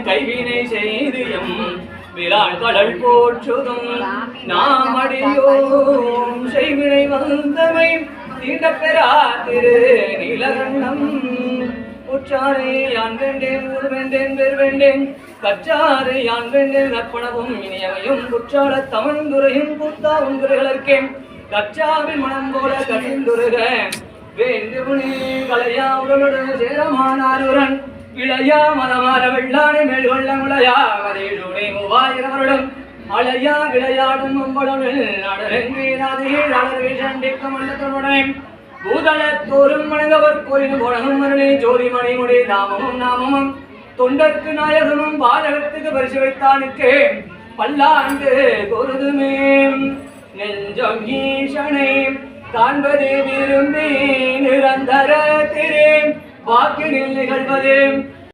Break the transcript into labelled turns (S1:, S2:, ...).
S1: கைவினை செய்தியம் விரால் கடல் போற்றுதும் நாம் அடியோம் செய்வினை வந்தமை தீண்டப்பெறா திரு நீலகண்டம் உற்றாரை யான் வேண்டேன் ஊர் வேண்டேன் பேர் வேண்டேன் கற்றாரை யான் வேண்டேன் கற்பனவும் இனியவையும் குற்றால தமிழ்ந்துரையும் கூத்தா உந்துரைகளற்கே கற்றாவின் மனம் போல கசிந்துருக வேண்டுமுனி கலையா உடலோடு சேரமானாருடன் இளையா மனமாற வெள்ளானை மேல் கொள்ள முளையா மதியுடனே 3000 வருடம் அழையா விளையாடும் அம்பளமில் நடரங்கீராதிகள் அலர்வி சண்டிக்க மண்டத்துடனே பூதளத்தோறும் மனிதவர் கோயில் போடகும் மரணி ஜோதி மணிமுடி நாமமும் தொண்டற்கு நாயகமும் பாதகத்துக்கு பரிசு வைத்தானுக்கு பல்லாண்டு பொருதுமே நெஞ்சம் ஈசனை காண்பது விரும்பி நிரந்தர திரே வாக்கினில் நிகழ்வது